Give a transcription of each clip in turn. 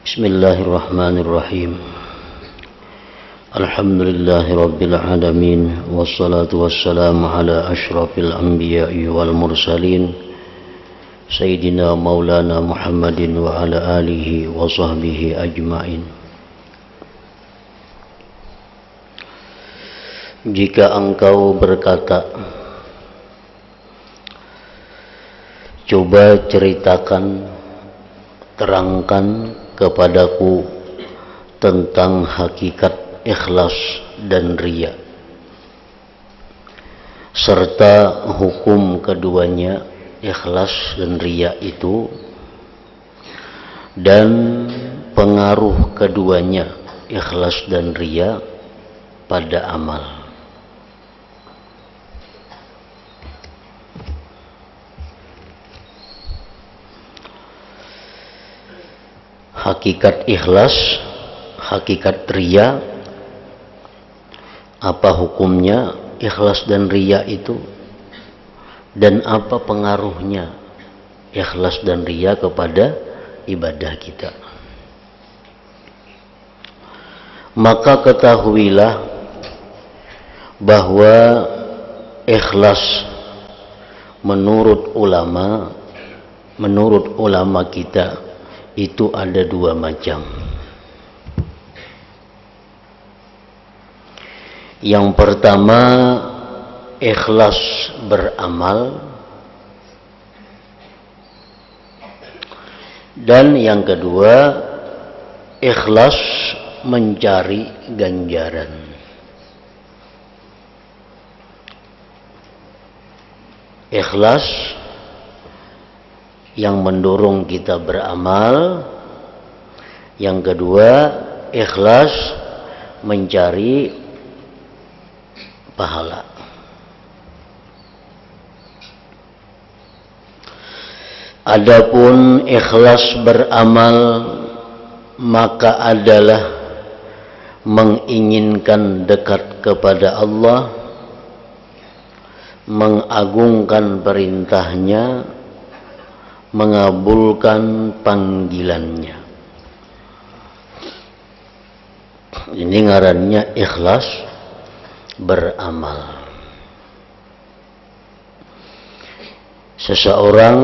Bismillahirrahmanirrahim. Alhamdulillahi rabbil alamin, wassalatu wassalamu ala asyrafil anbiya'i wal mursalin, Sayyidina Maulana Muhammadin wa ala alihi wa sahbihi ajma'in. Jika engkau berkata, coba ceritakan, terangkan kepadaku tentang hakikat ikhlas dan riya, serta hukum keduanya, ikhlas dan riya itu, dan pengaruh keduanya, ikhlas dan riya, pada amal. Hakikat ikhlas, hakikat riya, apa hukumnya ikhlas dan riya itu, dan apa pengaruhnya ikhlas dan riya kepada ibadah kita. Maka ketahuilah bahwa ikhlas menurut ulama kita itu ada dua macam. Yang pertama, ikhlas beramal, dan yang kedua, ikhlas mencari ganjaran. Ikhlas yang mendorong kita beramal, yang kedua ikhlas mencari pahala. Adapun ikhlas beramal maka adalah menginginkan dekat kepada Allah, mengagungkan perintahnya, mengabulkan panggilannya. Ini ngarannya ikhlas beramal. Seseorang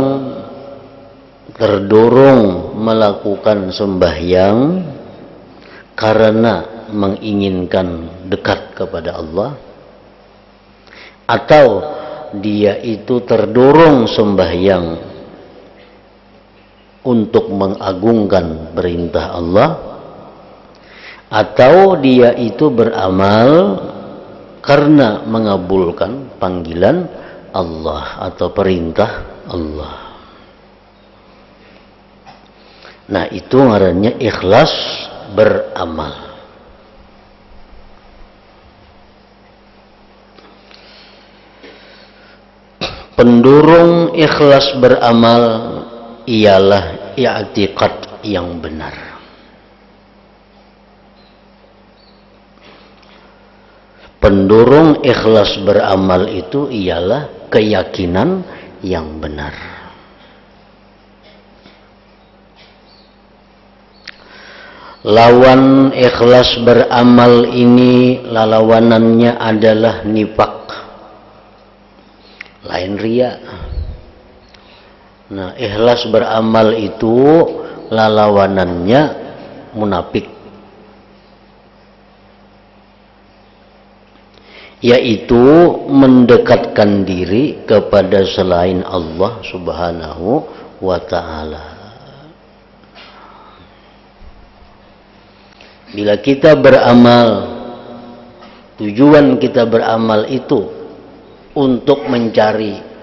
terdorong melakukan sembahyang karena menginginkan dekat kepada Allah, atau dia itu terdorong sembahyang untuk mengagungkan perintah Allah, atau dia itu beramal karena mengabulkan panggilan Allah atau perintah Allah. Nah, itu ngarannya ikhlas beramal. Pendorong ikhlas beramal ialah i'tiqad yang benar. Pendorong ikhlas beramal itu ialah keyakinan yang benar. Lawan ikhlas beramal ini, lawanannya adalah nifak, lain riya. Nah, ikhlas beramal itu lawanannya munafik, yaitu mendekatkan diri kepada selain Allah Subhanahu wa ta'ala. Bila kita beramal, tujuan kita beramal itu untuk mencari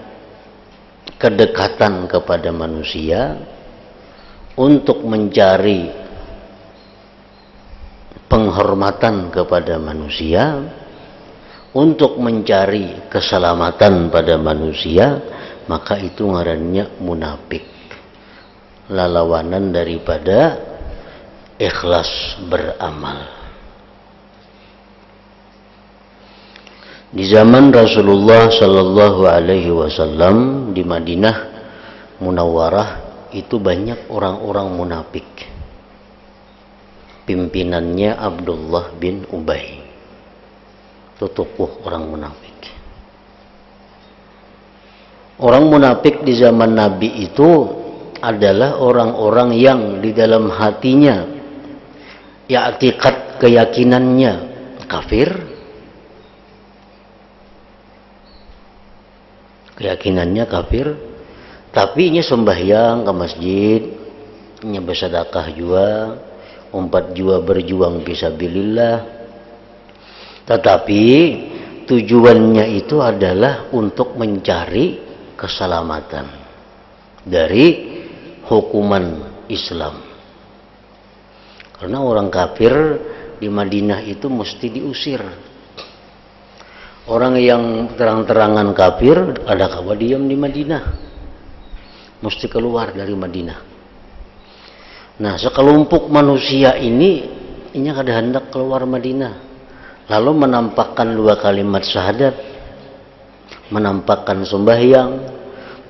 kedekatan kepada manusia, untuk mencari penghormatan kepada manusia, untuk mencari keselamatan pada manusia, maka itu ngarannya munafik, lawanan daripada ikhlas beramal. Di zaman Rasulullah Sallallahu Alaihi Wasallam di Madinah Munawwarah itu banyak orang-orang munafik. pimpinannya Abdullah bin Ubay. Itu tokoh orang munafik. Orang munafik di zaman Nabi itu adalah orang-orang yang di dalam hatinya i'tiqad, keyakinannya kafir, tapi nya sembahyang ke masjid, nya bersedekah juga, 4 jua berjuang fisabilillah, tetapi tujuannya itu adalah untuk mencari keselamatan dari hukuman Islam. Karena orang kafir di Madinah itu mesti diusir. Orang yang terang-terangan kafir ada kabar diam di Madinah, mesti keluar dari Madinah. Nah, sekelompok manusia ini kada hendak keluar Madinah, lalu menampakkan 2 kalimat syahadat, menampakkan sembahyang,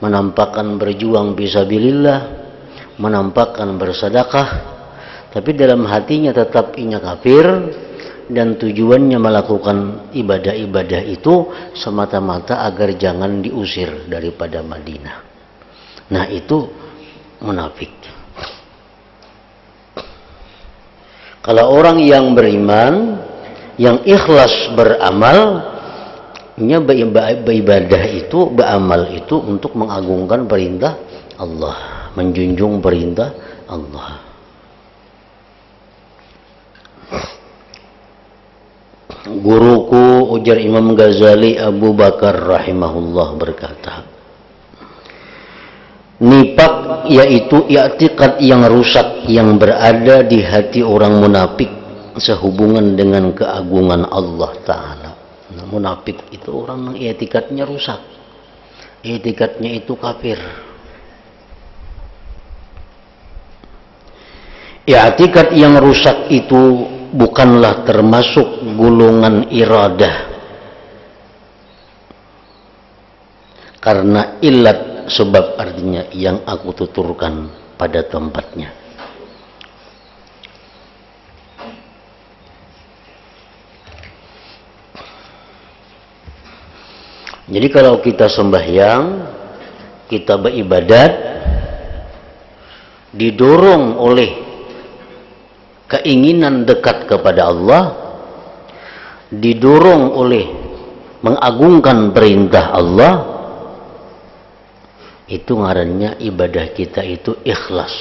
menampakkan berjuang fisabilillah, menampakkan bersedekah, tapi dalam hatinya tetap inya kafir, dan tujuannya melakukan ibadah-ibadah itu semata-mata agar jangan diusir daripada Madinah. Nah, itu munafik. Kalau orang yang beriman, yang ikhlas beramal, nya beribadah itu, beramal itu untuk mengagungkan perintah Allah, menjunjung perintah Allah. Guruku, ujar Imam Ghazali Abu Bakar rahimahullah, berkata, nifaq yaitu i'tiqad yang rusak yang berada di hati orang munafik sehubungan dengan keagungan Allah Ta'ala. Nah, munafik itu orang yang i'tiqadnya rusak, i'tiqadnya itu kafir. I'tiqad yang rusak itu bukanlah termasuk golongan iradah, karena ilat, sebab artinya yang aku tuturkan pada tempatnya. Jadi kalau kita sembahyang, kita beribadat, didorong oleh keinginan dekat kepada Allah, didorong oleh mengagungkan perintah Allah, itu ngarannya ibadah kita itu ikhlas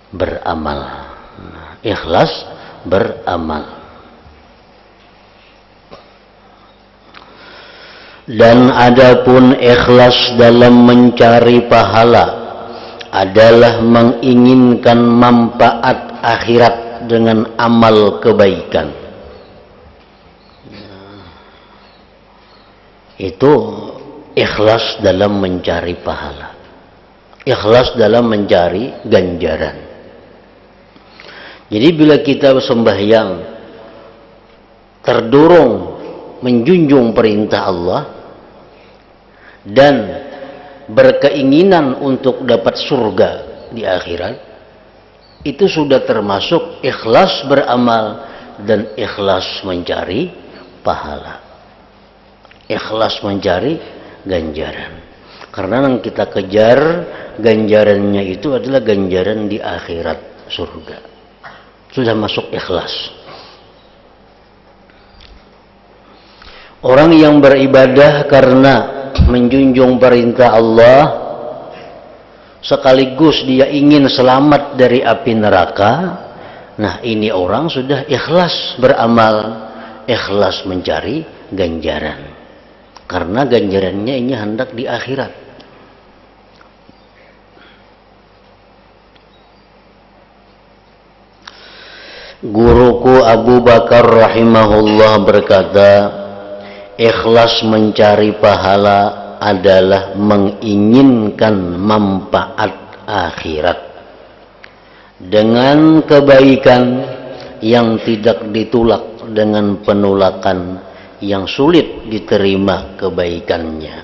beramal. Ikhlas beramal. Dan adapun ikhlas dalam mencari pahala adalah menginginkan manfaat akhirat dengan amal kebaikan. Itu ikhlas dalam mencari pahala, ikhlas dalam mencari ganjaran. Jadi bila kita sembahyang terdorong menjunjung perintah Allah dan berkeinginan untuk dapat surga di akhirat, itu sudah termasuk ikhlas beramal dan ikhlas mencari pahala, ikhlas mencari ganjaran. Karena yang kita kejar ganjarannya itu adalah ganjaran di akhirat, surga. Sudah masuk ikhlas. Orang yang beribadah karena menjunjung perintah Allah, sekaligus dia ingin selamat dari api neraka, nah ini orang sudah ikhlas beramal, ikhlas mencari ganjaran, karena ganjarannya ini hendak di akhirat. Guruku Abu Bakar rahimahullah berkata, ikhlas mencari pahala adalah menginginkan manfaat akhirat dengan kebaikan yang tidak ditolak dengan penolakan yang sulit diterima kebaikannya,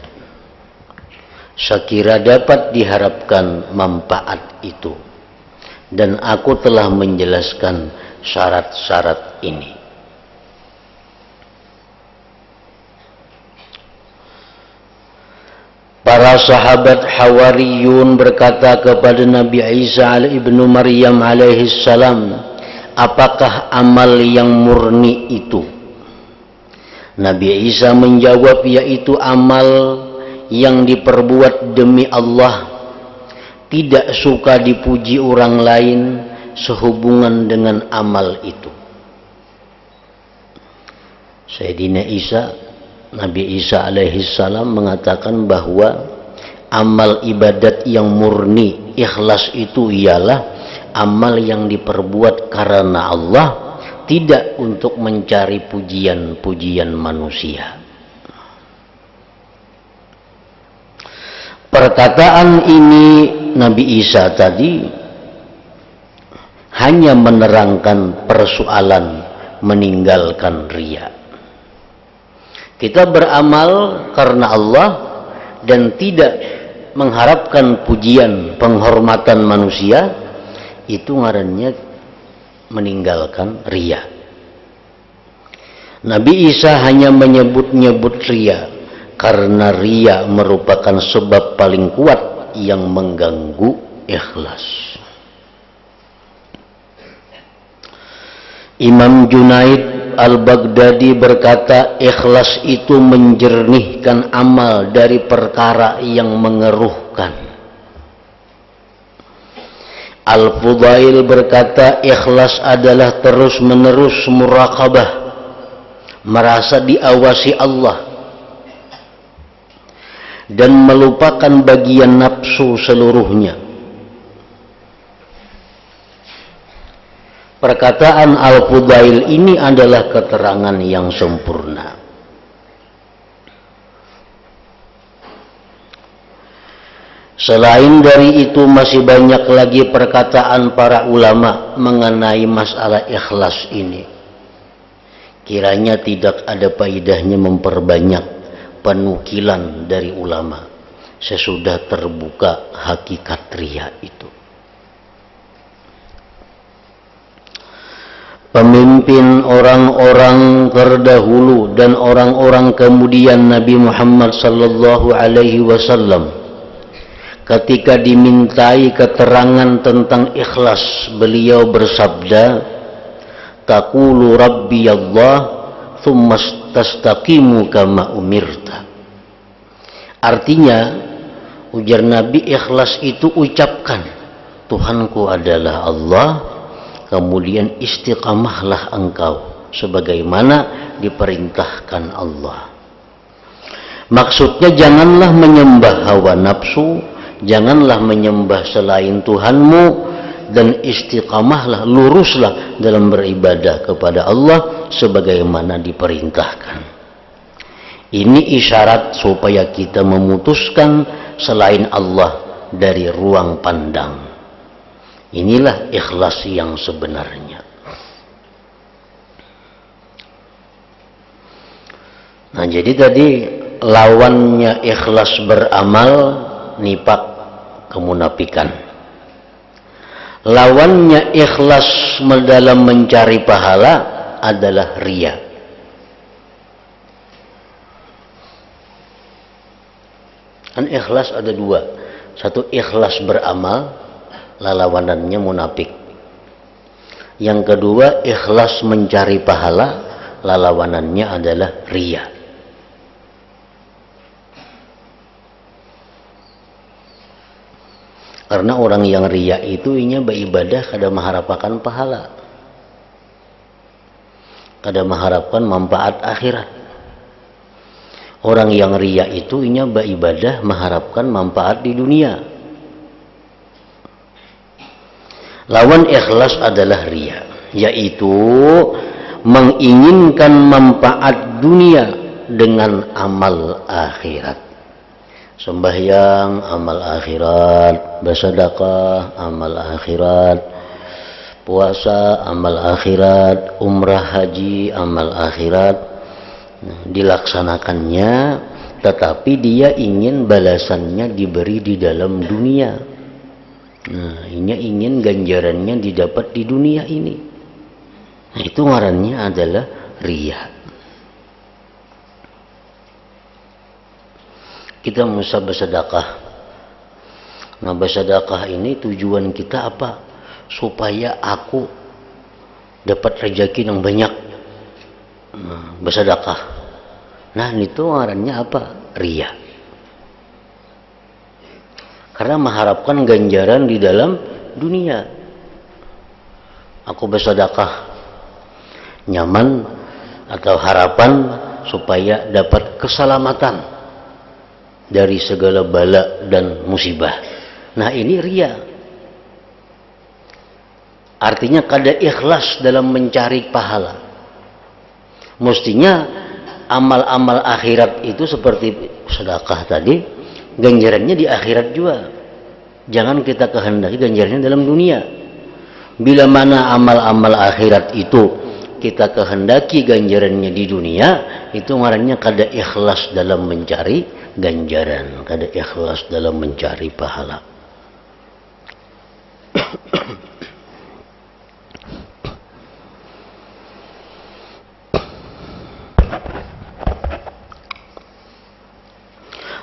sekira dapat diharapkan manfaat itu. dan aku telah menjelaskan syarat-syarat ini. Para sahabat Hawariyun berkata kepada Nabi Isa ibnu Maryam alaihi salam, apakah amal yang murni itu? Nabi Isa menjawab, yaitu amal yang diperbuat demi Allah, tidak suka dipuji orang lain sehubungan dengan amal itu. Sayyidina Nabi Isa alaihi salam mengatakan bahwa amal ibadat yang murni, ikhlas itu ialah amal yang diperbuat karena Allah, tidak untuk mencari pujian-pujian manusia. Perkataan ini Nabi Isa tadi hanya menerangkan persoalan meninggalkan riya. Kita beramal karena Allah dan tidak mengharapkan pujian, penghormatan manusia, itu ngarannya meninggalkan riya. Nabi Isa hanya menyebut-nyebut riya karena riya merupakan sebab paling kuat yang mengganggu ikhlas. Imam Junaid Al-Baghdadi berkata, ikhlas itu menjernihkan amal dari perkara yang mengeruhkan. Al-Fudail berkata, ikhlas adalah terus-menerus muraqabah, merasa diawasi Allah, dan melupakan bagian nafsu seluruhnya. Perkataan Al-Fudail ini adalah keterangan yang sempurna. Selain dari itu masih banyak lagi perkataan para ulama mengenai masalah ikhlas ini. Kiranya tidak ada faedahnya memperbanyak penukilan dari ulama sesudah terbuka hakikat riya itu. Pemimpin orang-orang terdahulu dan orang-orang kemudian Nabi Muhammad sallallahu alaihi wasallam, ketika dimintai keterangan tentang ikhlas, beliau bersabda, taqulu rabbi Allah thumma tastaqimu kama umirta. Artinya, ujar Nabi, ikhlas itu ucapkan, Tuhanku adalah Allah, kemudian istiqamahlah engkau sebagaimana diperintahkan Allah. Maksudnya janganlah menyembah hawa nafsu, janganlah menyembah selain Tuhanmu, dan istiqamahlah, luruslah dalam beribadah kepada Allah sebagaimana diperintahkan. Ini isyarat supaya kita memutuskan selain Allah dari ruang pandang. Inilah ikhlas yang sebenarnya. Nah, jadi tadi lawannya ikhlas beramal, nifak, kemunafikan. Lawannya ikhlas dalam mencari pahala adalah riya. Kan ikhlas ada dua. Satu ikhlas beramal, lawanannya munafik. Yang kedua ikhlas mencari pahala, lawanannya adalah riya. Karena orang yang riya itu inya beribadah kada mengharapkan pahala, kada mengharapkan manfaat akhirat. Orang yang riya itu inya beribadah mengharapkan manfaat di dunia. Lawan ikhlas adalah riya, yaitu menginginkan manfaat dunia dengan amal akhirat. Sembahyang, amal akhirat, bersedekah, amal akhirat, puasa, amal akhirat, umrah haji, amal akhirat. Dilaksanakannya, tetapi dia ingin balasannya diberi di dalam dunia. Nah, ini ingin ganjarannya didapat di dunia ini. Nah, itu ngarannya adalah riya. Kita mesti bersedekah. Nah, bersedekah ini tujuan kita apa? Supaya aku dapat rezeki yang banyak. Nah, bersedekah. Nah, itu ngarannya apa? Riya. Karena mengharapkan ganjaran di dalam dunia. Aku bersedekah nyaman atau harapan supaya dapat keselamatan dari segala bala dan musibah. Nah, ini riya. Artinya kada ikhlas dalam mencari pahala. Mestinya amal-amal akhirat itu seperti sedekah tadi, ganjarannya di akhirat juga. Jangan kita kehendaki ganjarannya dalam dunia. Bila mana amal-amal akhirat itu kita kehendaki ganjarannya di dunia, itu ngarannya kada ikhlas dalam mencari ganjaran, kada ikhlas dalam mencari pahala.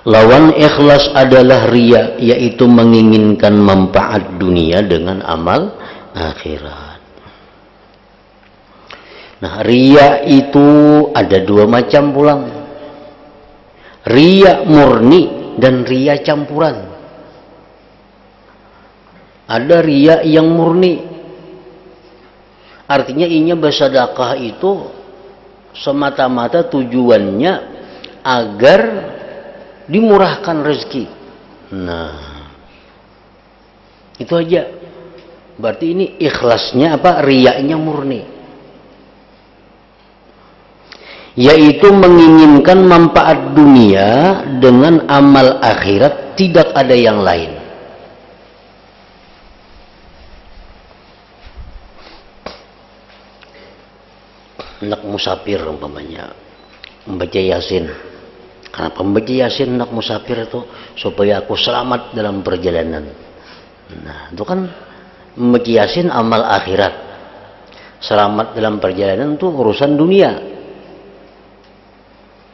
Lawan ikhlas adalah riya, yaitu menginginkan manfaat dunia dengan amal akhirat. Nah, riya itu ada dua macam pulang. Riya murni dan riya campuran. Ada riya yang murni. Artinya inya bersedekah itu semata-mata tujuannya agar dimurahkan rezeki. Nah, itu aja. Berarti ini ikhlasnya apa? Riyanya murni. Yaitu menginginkan manfaat dunia dengan amal akhirat, tidak ada yang lain. Hendak musafir umpamanya, membaca Yasin. Karena pembaca Yasin hendak musafir itu supaya aku selamat dalam perjalanan. Nah, itu kan membaca Yasin amal akhirat. Selamat dalam perjalanan itu urusan dunia.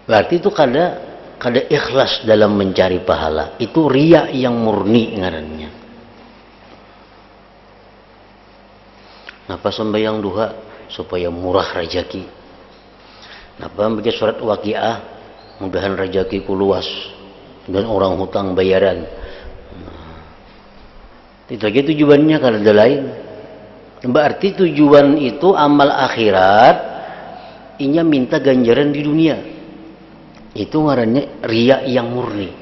Berarti itu kada ikhlas dalam mencari pahala. Itu riya yang murni ngarannya. Napa sembahyang duha supaya murah rezeki. Napa baca surat Waqiah, mudahan rezekiku luas dan orang hutang bayaran. Nah, itu aja tujuannya, kalau ada lain. Berarti tujuan itu amal akhirat, inya minta ganjaran di dunia. Itu ngarannya riya yang murni.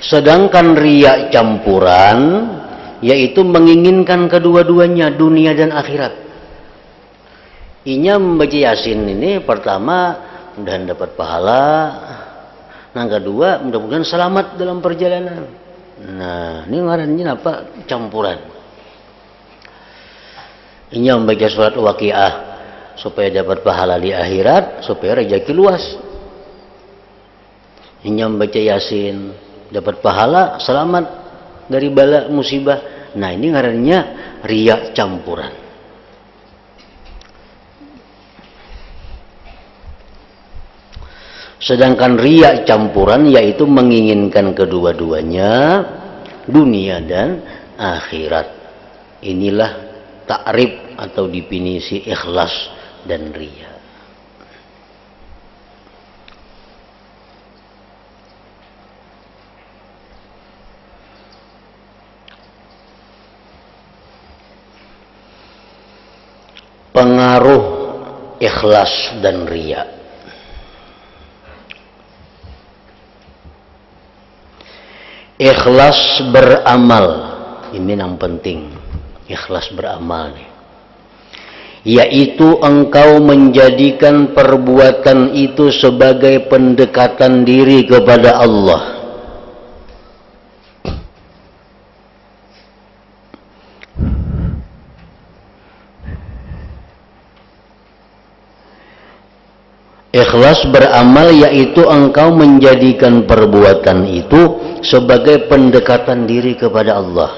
Sedangkan riya campuran, yaitu menginginkan kedua-duanya, dunia dan akhirat. Inya membaca Yasin ini pertama mudahan dapat pahala, yang kedua mudah-mudahan selamat dalam perjalanan. Nah, ini ngarannya apa? Campuran. Inya membaca surat Waqiah supaya dapat pahala di akhirat, supaya rezeki luas. Inya membaca Yasin dapat pahala, selamat dari bala musibah. Nah, ini ngarannya riya campuran. Sedangkan riya campuran yaitu menginginkan kedua-duanya, dunia dan akhirat. Inilah takrif atau definisi ikhlas dan riya. Pengaruh ikhlas dan riya. Ikhlas beramal, ini yang penting. Ikhlas beramal nih. Yaitu engkau menjadikan perbuatan itu sebagai pendekatan diri kepada Allah. Ikhlas beramal yaitu engkau menjadikan perbuatan itu sebagai pendekatan diri kepada Allah.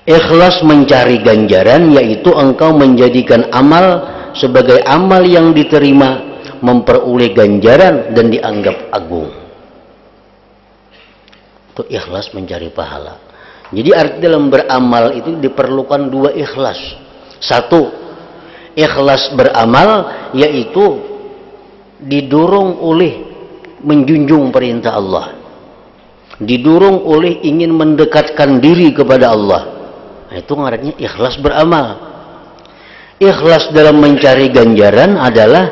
Ikhlas mencari ganjaran yaitu engkau menjadikan amal sebagai amal yang diterima, memperoleh ganjaran dan dianggap agung. Itu ikhlas mencari pahala. Jadi arti dalam beramal itu diperlukan dua ikhlas. Satu, ikhlas beramal yaitu didorong oleh menjunjung perintah Allah, didorong oleh ingin mendekatkan diri kepada Allah. Nah, itu ngarannya ikhlas beramal. Ikhlas dalam mencari ganjaran adalah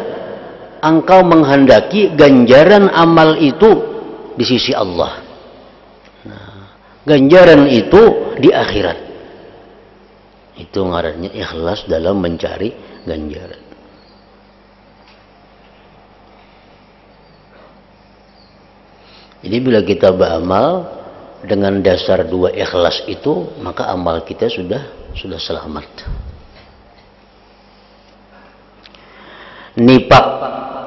engkau menghendaki ganjaran amal itu di sisi Allah. Nah, ganjaran itu di akhirat. Itu ngarannya ikhlas dalam mencari ganjaran. Jadi bila kita beramal dengan dasar dua ikhlas itu, maka amal kita sudah selamat. Nifaq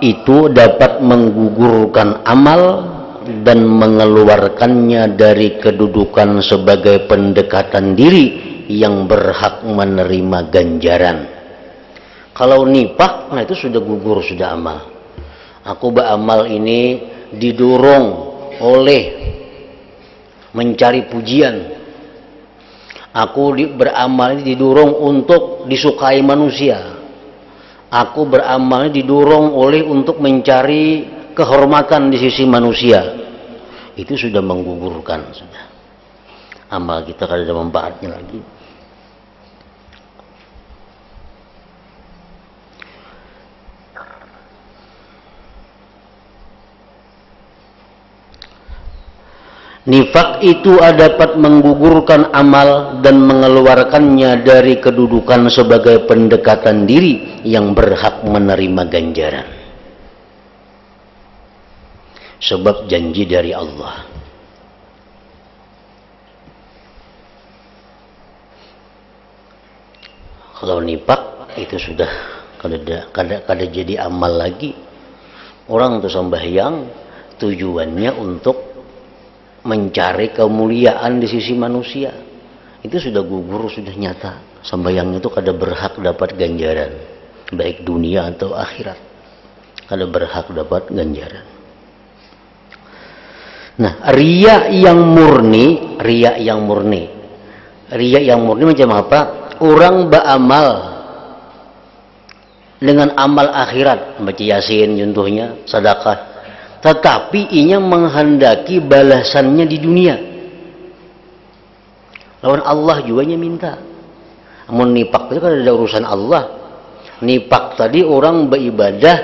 itu dapat menggugurkan amal dan mengeluarkannya dari kedudukan sebagai pendekatan diri yang berhak menerima ganjaran. Kalau nifaq, nah itu sudah gugur, sudah amal. Aku beramal ini didorong oleh mencari pujian. Aku beramal ini didorong untuk disukai manusia. Aku beramal ini didorong oleh untuk mencari kehormatan di sisi manusia. Itu sudah menggugurkan, sudah. Amal kita kada ada manfaatnya lagi. Nifaq itu dapat menggugurkan amal dan mengeluarkannya dari kedudukan sebagai pendekatan diri yang berhak menerima ganjaran. Sebab janji dari Allah. Kalau nifaq itu sudah kada jadi amal lagi. Orang tuh sembahyang tujuannya untuk mencari kemuliaan di sisi manusia. Itu sudah gugur, sudah nyata. Sembahyang itu kada berhak dapat ganjaran, baik dunia atau akhirat. Kada berhak dapat ganjaran. Nah, riya yang murni macam apa? Orang beramal dengan amal akhirat, baca Yasin contohnya, sedekah, tetapi inya menghendaki balasannya di dunia. Lawan Allah juga minta. Namun nifaq itu kan ada urusan Allah. Nifaq tadi orang beribadah,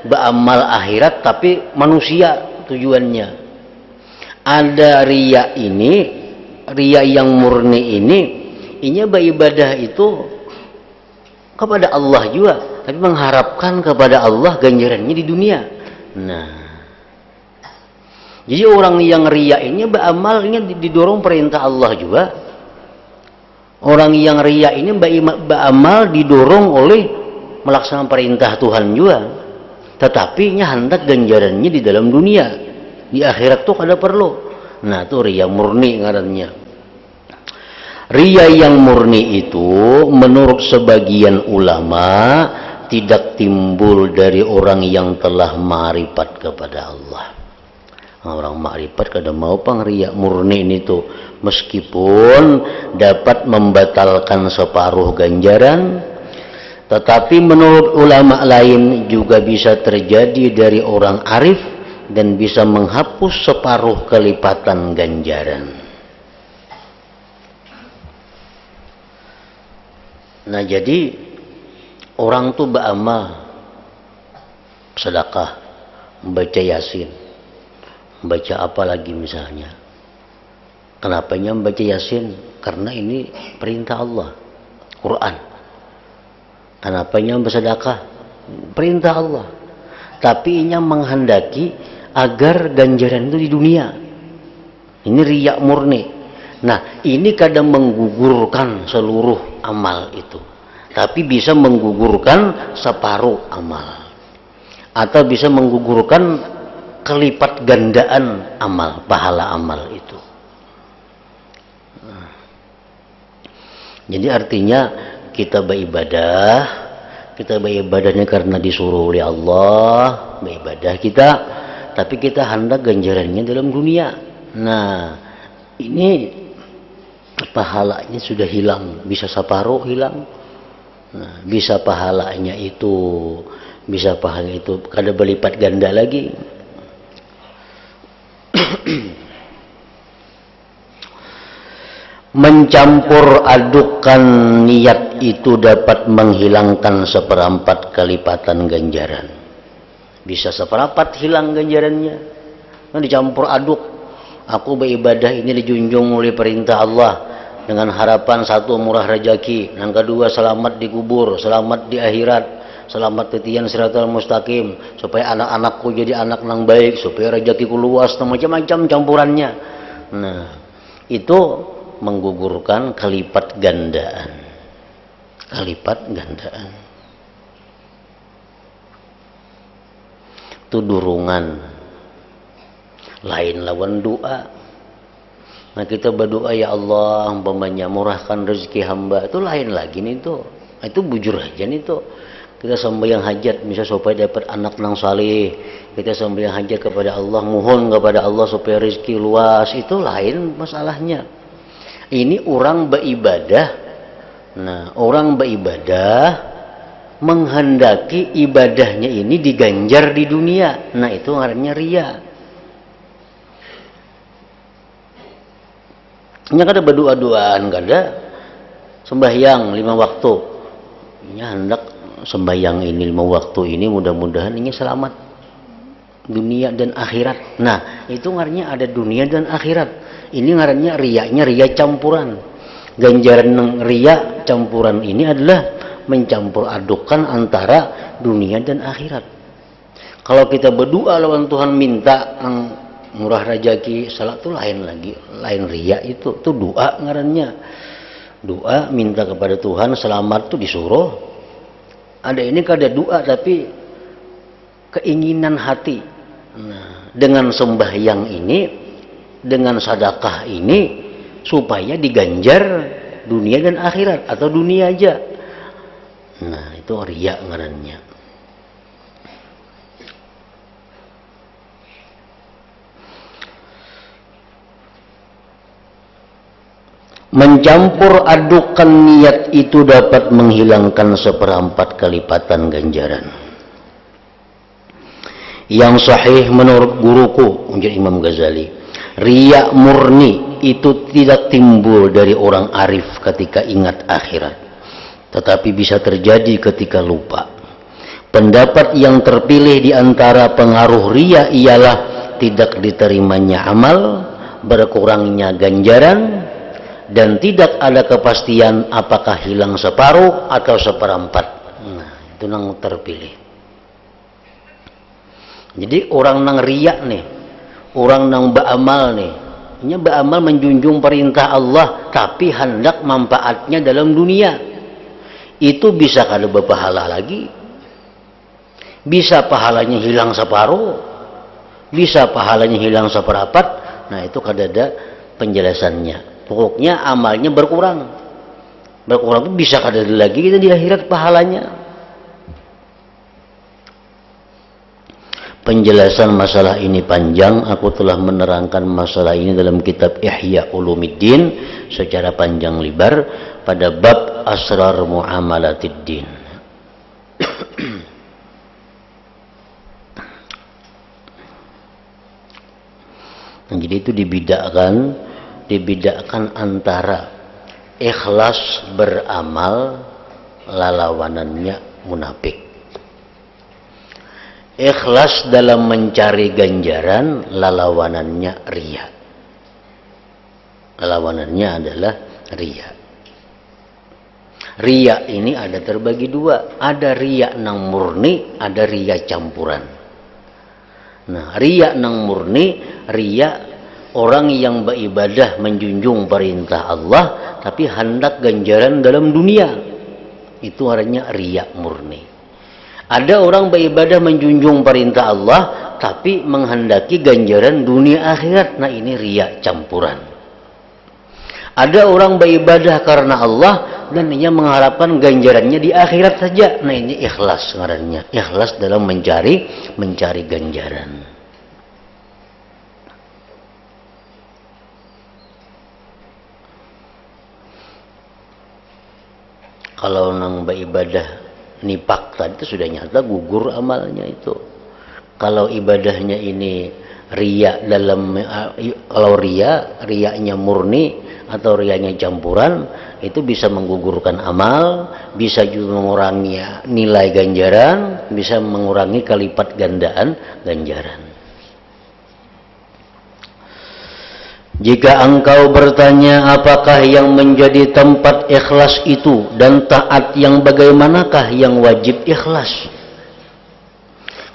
beramal akhirat, tapi manusia tujuannya. Ada riya ini, riya yang murni ini, inya beribadah itu kepada Allah juga, tapi mengharapkan kepada Allah ganjarannya di dunia. Nah, jadi orang yang riya ini beramal ini didorong perintah Allah juga. Orang yang riya ini beramal didorong oleh melaksanakan perintah Tuhan juga. Tetapi nya hendak ganjarannya di dalam dunia. Di akhirat tuh kada perlu. Nah, itu riya murni ngarannya. Riya yang murni itu menurut sebagian ulama tidak timbul dari orang yang telah ma'rifat kepada Allah. Orang makrifat kada mau pangriya murni ini tuh, meskipun dapat membatalkan separuh ganjaran, tetapi menurut ulama lain juga bisa terjadi dari orang arif dan bisa menghapus separuh kelipatan ganjaran. Nah, jadi orang tuh beramal sedekah, membaca Yasin, baca apa lagi misalnya. Kenapanya membaca Yasin? Karena ini perintah Allah, Quran. Kenapanya bersedekah? Perintah Allah. Tapi inya menghendaki agar ganjaran itu di dunia. Ini riya murni. Nah, ini kadang menggugurkan seluruh amal itu, tapi bisa menggugurkan separuh amal. atau bisa menggugurkan kelipat gandaan amal, pahala amal itu. Jadi artinya kita beribadahnya karena disuruh oleh Allah, beribadah kita, tapi kita hendak ganjarannya dalam dunia. Nah, ini pahalanya sudah hilang, bisa separuh hilang. Nah, bisa pahalanya itu kada berlipat ganda lagi. Mencampur adukan niat itu dapat menghilangkan seperempat kelipatan ganjaran. Bisa seperempat hilang ganjarannya. Nah, dicampur aduk. Aku beribadah ini dijunjung oleh perintah Allah dengan harapan satu, murah rezeki, yang kedua selamat di kubur, selamat di akhirat, selamat titian siratal mustaqim, supaya anak-anakku jadi anak yang baik, supaya rezekiku luas, macam-macam campurannya. Nah, itu menggugurkan kelipat gandaan. Itu durungan lain lawan doa. Nah, kita berdoa, ya Allah, umpamanya murahkan rezeki hamba, itu lain lagi nih tuh. Itu bujur aja nih tuh. Kita sembahyang hajat misalnya supaya dapat anak nang saleh, kita sembahyang hajat kepada Allah, mohon kepada Allah supaya rezeki luas, itu lain masalahnya. Ini orang beribadah. Nah, orang beribadah menghendaki ibadahnya ini diganjar di dunia. Nah, itu ngarannya riya. Nya kada berdoa-doaan, kada sembahyang 5 waktu. Nya hendak sembahyang ini 5 waktu ini mudah-mudahan ini selamat dunia dan akhirat. Nah, itu ngarannya ada dunia dan akhirat. Ini ngarannya riyanya riya campuran. Ganjaran riya campuran ini adalah mencampur adukan antara dunia dan akhirat. Kalau kita berdoa lawan Tuhan minta murah rezeki, salat itu lain lagi, lain riya itu doa ngarannya. Doa minta kepada Tuhan selamat itu disuruh. Ada ini kada doa tapi keinginan hati. Nah, dengan sembahyang ini, dengan sedekah ini supaya diganjar dunia dan akhirat atau dunia aja. Nah, itu riya ngarannya. Mencampur adukan niat itu dapat menghilangkan seperempat kelipatan ganjaran. Yang sahih menurut guruku, Imam Ghazali, riya murni itu tidak timbul dari orang arif ketika ingat akhirat, tetapi bisa terjadi ketika lupa. Pendapat yang terpilih di antara pengaruh riya ialah tidak diterimanya amal, berkurangnya ganjaran, dan tidak ada kepastian apakah hilang separuh atau seperempat. Nah, itu yang terpilih. Jadi orang nang riya nih, orang nang beramal nih, ini beramal menjunjung perintah Allah, tapi hendak manfaatnya dalam dunia. Itu bisa kada berpahala lagi, bisa pahalanya hilang separuh, bisa pahalanya hilang seperempat. Nah, itu kada ada penjelasannya. Pokoknya amalnya berkurang itu bisa kada ada lagi kita di akhirat pahalanya. Penjelasan masalah ini panjang. Aku telah menerangkan masalah ini dalam kitab Ihya Ulumuddin secara panjang lebar pada bab Asrar Muamalatiddin. Nah, jadi itu dibedakan antara ikhlas beramal lalawanannya munafik. Ikhlas dalam mencari ganjaran lalawanannya riya. Lawanannya adalah riya. Riya ini ada terbagi dua, ada riya nang murni, ada riya campuran. Nah, riya nang murni, riya orang yang beribadah menjunjung perintah Allah tapi hendak ganjaran dalam dunia. Itu artinya riya murni. Ada orang beribadah menjunjung perintah Allah, tapi menghendaki ganjaran dunia akhirat. Nah ini riya campuran. Ada orang beribadah karena Allah dan ia mengharapkan ganjarannya di akhirat saja. Nah ini ikhlas ngarannya. Ikhlas dalam mencari ganjaran. Kalau nang beribadah nipak tadi itu sudah nyata gugur amalnya itu. Kalau ibadahnya ini riya dalam, kalau riyanya murni atau riyanya campuran, itu bisa menggugurkan amal, bisa juga mengurangi nilai ganjaran, bisa mengurangi kelipat gandaan ganjaran. Jika engkau bertanya apakah yang menjadi tempat ikhlas itu dan taat yang bagaimanakah yang wajib ikhlas?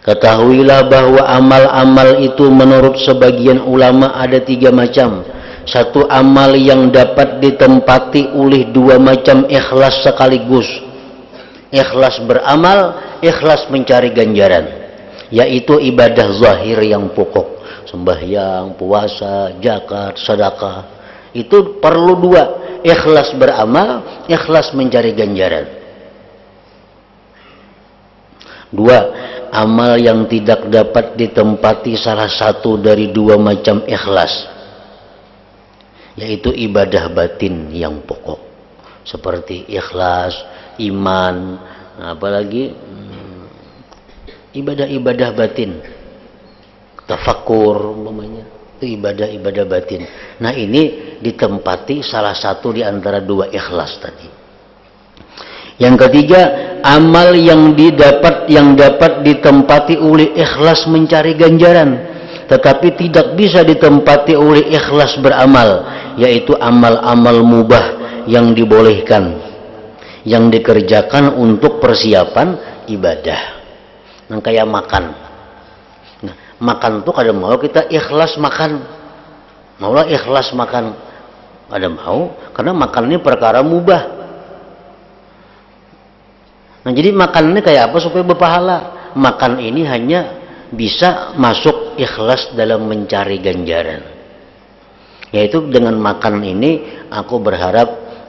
Ketahuilah bahwa amal-amal itu menurut sebagian ulama ada 3 macam. Satu amal yang dapat ditempati oleh 2 macam ikhlas sekaligus. Ikhlas beramal, ikhlas mencari ganjaran. Yaitu ibadah zahir yang pokok. Sembahyang, puasa, zakat, sedekah. Itu perlu 2. Ikhlas beramal, ikhlas mencari ganjaran. 2. Amal yang tidak dapat ditempati salah satu dari 2 macam ikhlas. Yaitu ibadah batin yang pokok seperti ikhlas, iman, apalagi ibadah-ibadah batin, tafakur umpamanya, itu ibadah-ibadah batin. Nah ini ditempati salah satu di antara 2 ikhlas tadi. Yang ketiga, amal yang dapat ditempati oleh ikhlas mencari ganjaran, tetapi tidak bisa ditempati oleh ikhlas beramal, yaitu amal-amal mubah yang dibolehkan, yang dikerjakan untuk persiapan ibadah. Nah, kayak makan. Nah, makan tuh kadang mau kita ikhlas makan, maulah ikhlas makan, ada mau karena makan ini perkara mubah. Nah, jadi makan ini kayak apa supaya berpahala? Makan ini hanya bisa masuk ikhlas dalam mencari ganjaran. Yaitu dengan makan ini aku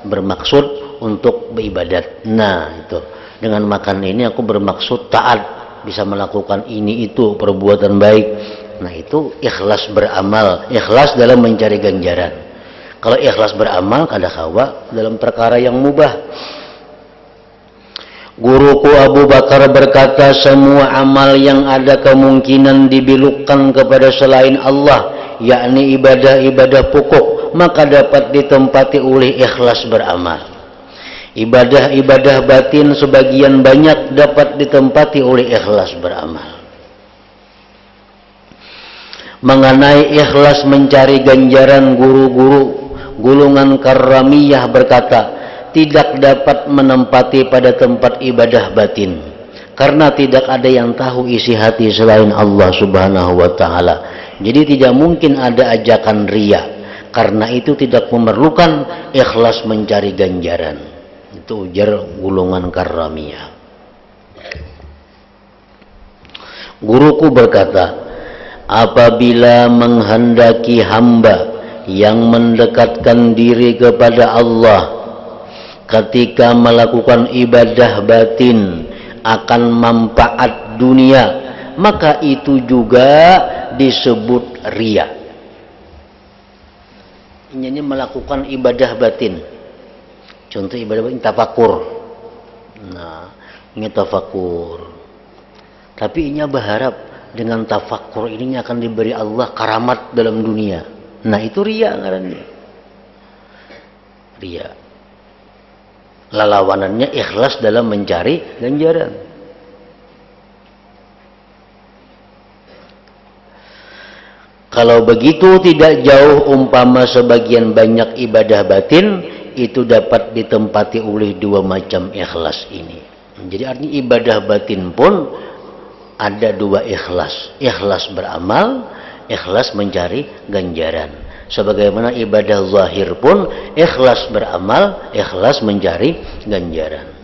bermaksud untuk beribadat. Nah itu, dengan makan ini aku bermaksud taat, bisa melakukan ini itu perbuatan baik. Nah itu ikhlas beramal, ikhlas dalam mencari ganjaran. Kalau ikhlas beramal kadang-kala dalam perkara yang mubah. Guruku Abu Bakar berkata, semua amal yang ada kemungkinan dibelokkan kepada selain Allah, yakni ibadah-ibadah pokok, maka dapat ditempati oleh ikhlas beramal. Ibadah-ibadah batin sebagian banyak dapat ditempati oleh ikhlas beramal. Mengenai ikhlas mencari ganjaran, guru-guru golongan Karramiyah berkata, tidak dapat menempati pada tempat ibadah batin, karena tidak ada yang tahu isi hati selain Allah Subhanahu wa ta'ala. Jadi tidak mungkin ada ajakan riya, karena itu tidak memerlukan ikhlas mencari ganjaran. Itu ujar golongan Karramiyah. Guruku berkata, apabila menghendaki hamba yang mendekatkan diri kepada Allah ketika melakukan ibadah batin akan manfaat dunia, maka itu juga disebut riya. Ini melakukan ibadah batin. Contoh ibadah batin tafakur. Nah, ini tafakur. Tapi ini berharap dengan tafakur ini akan diberi Allah karamat dalam dunia. Nah, itu riya ngarannya. Riya. Lawanannya ikhlas dalam mencari ganjaran. Kalau begitu tidak jauh umpama sebagian banyak ibadah batin itu dapat ditempati oleh 2 macam ikhlas ini. Jadi artinya ibadah batin pun ada 2 ikhlas. Ikhlas beramal, ikhlas mencari ganjaran. Sebagaimana ibadah zahir pun ikhlas beramal, ikhlas mencari ganjaran.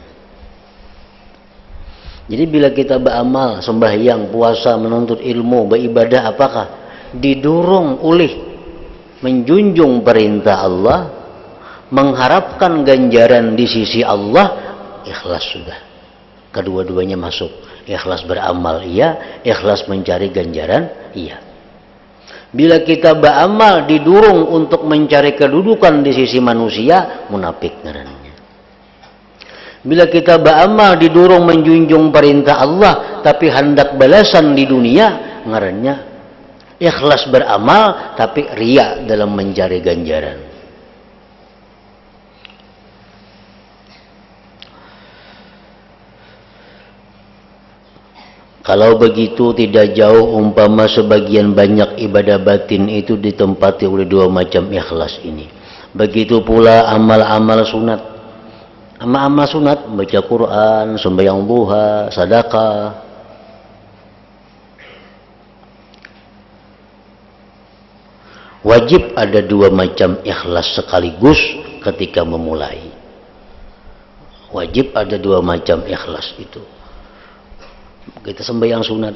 Jadi bila kita beramal, sembahyang, puasa, menuntut ilmu, beribadah, apakah didorong oleh menjunjung perintah Allah, mengharapkan ganjaran di sisi Allah, ikhlas sudah. Kedua-duanya masuk. Ikhlas beramal iya, ikhlas mencari ganjaran iya. Bila kita beramal didorong untuk mencari kedudukan di sisi manusia, munafik ngarannya. Bila kita beramal didorong menjunjung perintah Allah tapi hendak balasan di dunia, ngarannya ikhlas beramal tapi riya dalam mencari ganjaran. Kalau begitu tidak jauh umpama sebagian banyak ibadah batin itu ditempati oleh dua macam ikhlas ini. Begitu pula amal-amal sunat. Amal-amal sunat, baca Quran, sembahyang duha, sedekah. Wajib ada dua macam ikhlas sekaligus ketika memulai. Wajib ada dua macam ikhlas itu. Kita sembahyang sunat,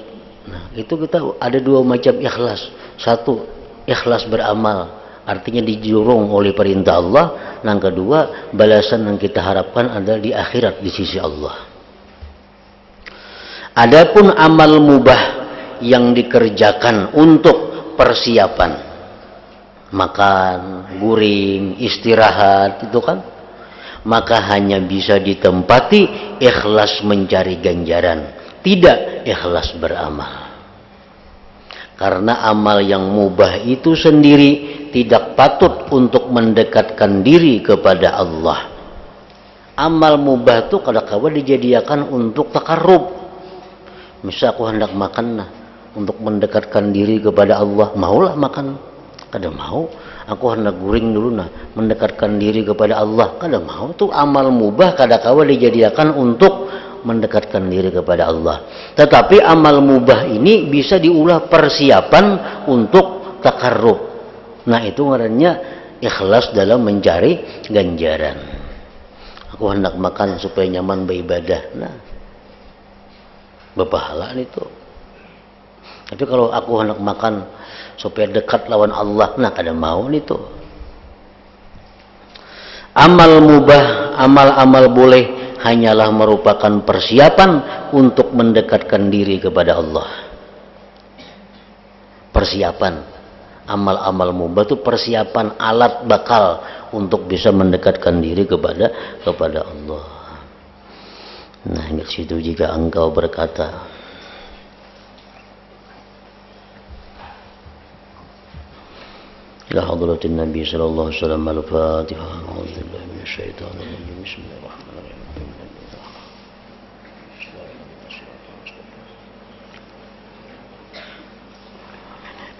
nah itu kita ada dua macam ikhlas. Satu, ikhlas beramal, artinya didorong oleh perintah Allah. Yang kedua, balasan yang kita harapkan adalah di akhirat di sisi Allah. Adapun amal mubah yang dikerjakan untuk persiapan makan, guring, istirahat, itu kan, maka hanya bisa ditempati ikhlas mencari ganjaran, tidak ikhlas beramal. Karena amal yang mubah itu sendiri tidak patut untuk mendekatkan diri kepada Allah. Amal mubah itu kadang-kadang dijadikan untuk takarrub. Misal aku hendak makan, nah, untuk mendekatkan diri kepada Allah, maulah makan, kadang mau. Aku hendak guring dulu, nah, mendekatkan diri kepada Allah, kadang mau. Itu amal mubah kadang-kadang dijadikan untuk mendekatkan diri kepada Allah. Tetapi amal mubah ini bisa diulah persiapan untuk takarrub. Nah, itu ngarannya ikhlas dalam mencari ganjaran. Aku hendak makan supaya nyaman beribadah, nah, berpahala itu. Tapi kalau aku hendak makan supaya dekat lawan Allah, nah kada mau itu. Amal mubah, amal-amal boleh hanyalah merupakan persiapan untuk mendekatkan diri kepada Allah. Persiapan amal-amal mubah itu persiapan alat bakal untuk bisa mendekatkan diri kepada Allah. Nah, di situ jika engkau berkata, ila hadratin Nabi sallallahu alaihi wasallam, al-Fatihah. A'udzubillahi minasyaitonir rajim. Bismillahirrahmanirrahim.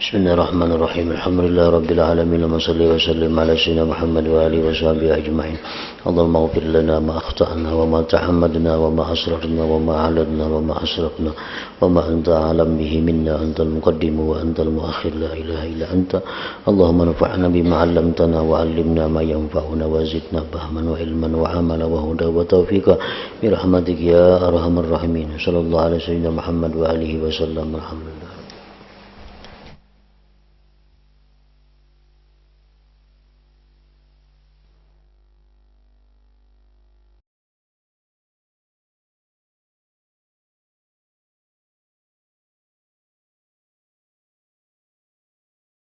Bismillahirrahmanirrahim. Alhamdulillah rabbil alamin. Wa salli wa sallim ala sayyidina Muhammad wa alihi wa sahbihi ajma'in. Allahumma ighfir lana ma akhta'na wa ma tahammadna wa ma asrafna wa ma a'ladna wa ma asrafna wa ma anta a'lam bihi minna, antal muqaddim wa antal muakhir, la ilaha illa anta. Allahumma anfa'na bima 'allamtana wa 'allimna ma yanfa'una wa zidna fahman wa ilman wa amala wa huda wa tawfiqa bi rahmatika ya arhamar rahimin. Sallallahu alaihi wasallam Muhammad wa alihi wa sallam. Alhamdulillah.